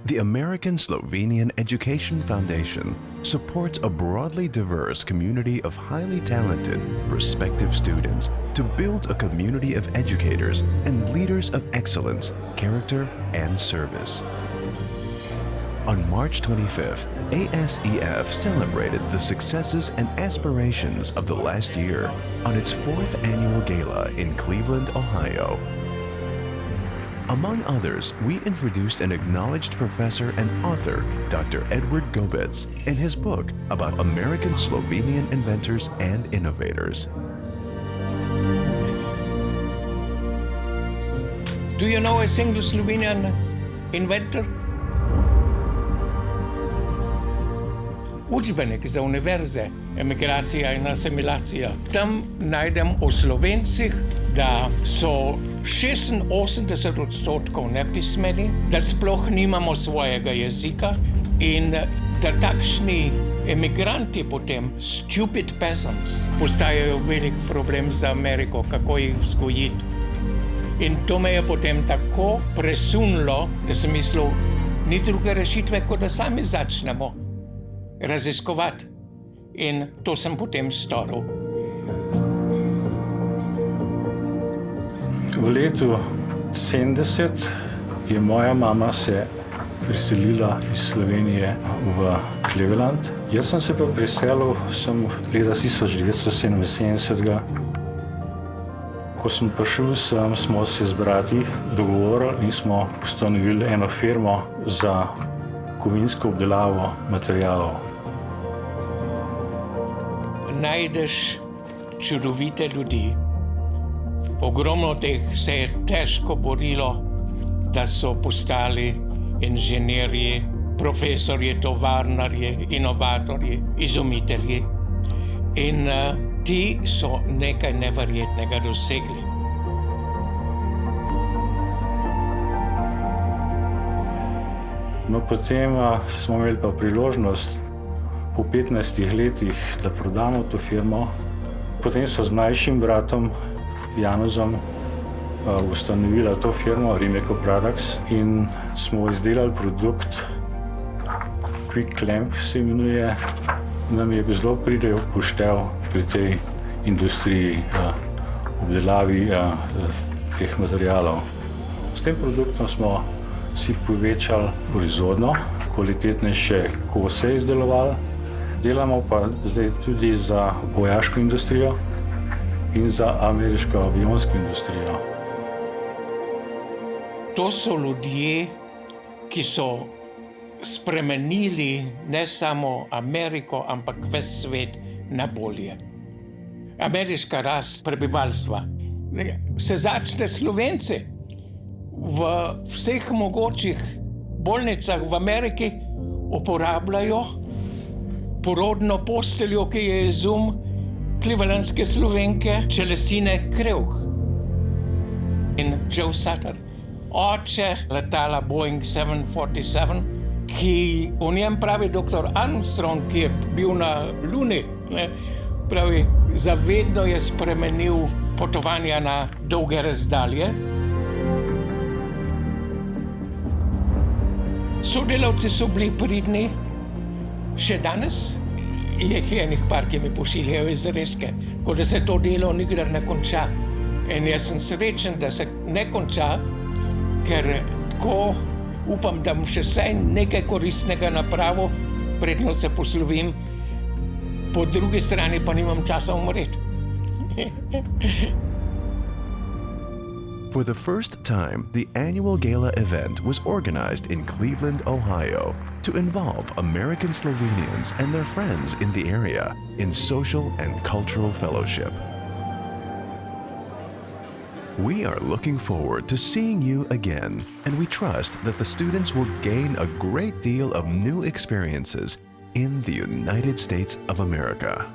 The American Slovenian Education Foundation supports a broadly diverse community of highly talented, prospective students to build a community of educators and leaders of excellence, character, and service. On March 25th, ASEF celebrated the successes and aspirations of the last year on its 4th annual gala in Cleveland, Ohio. Among others, we introduced an acknowledged professor and author, Dr. Edi Gobec, in his book about American Slovenian inventors and innovators. Do you know a single Slovenian inventor? Učbenik za univerze, emigracija in asimilacija. Tam najdem o Slovencih, da so 86% nepismeni, da sploh nimamo svojega jezika in da takšni emigranti potem, stupid peasants, postajajo velik problem za Ameriko, kako jih vzgojiti. In to me je potem tako presunilo, da sem mislil, ni druge rešitve, kot da sami začnemo raziskovati. In to sem potem storil. V letu 70 je moja mama se priselila iz Slovenije v Cleveland. Jaz sem se pa priselil leta 1977. Ko sem prišel sem, smo se z brati dogovorili in smo ustanovili eno firmo za kovinsko obdelavo materialov. Najdeš čudovite ljudi. Ogromno teh se je težko borilo, da so postali inženirji, profesorji, tovarnarji, inovatorji, izumitelji. In ti so nekaj neverjetnega dosegli. No, potem smo imeli pa priložnost po 15 letih, da prodamo to firmo. Potem so z mlajšim bratom Janezom ustanovila to firmo Rimeco Products in smo izdelali produkt Quick Clamp se imenuje. Nam je zelo pridejo poštev pri tej industriji obdelavi teh materialov. S tem produktom smo si povečali proizvodnjo, kvalitetnejše kose izdelovali. Delamo pa zdaj tudi za vojaško industrijo in za ameriško avionsko industrijo. To so ljudje, ki so spremenili ne samo Ameriko, ampak ves svet na bolje. Ameriška rast prebivalstva se začne Slovenci. V vseh mogočih bolnicah v Ameriki uporabljajo porodno posteljo, ki je izum clevelandske Slovenke Celestine Krevh. In Joe Sutter, oče letala Boeing 747, ki o njem pravi dr. Armstrong, ki je bil na Luni, pravi, zavedno je spremenil potovanja na dolge razdalje. Sodelavci so bili pridni, še danes je enih par, ki mi pošiljajo izreske, kot da se to delo nikdar ne konča. In jaz sem srečen, da se ne konča, ker tako upam, da bom še vsaj nekaj koristnega napravil, predno se poslovim, po drugi strani pa nimam časa umreti. For the first time, the annual gala event was organized in Cleveland, Ohio, to involve American Slovenians and their friends in the area in social and cultural fellowship. We are looking forward to seeing you again, and we trust that the students will gain a great deal of new experiences in the United States of America.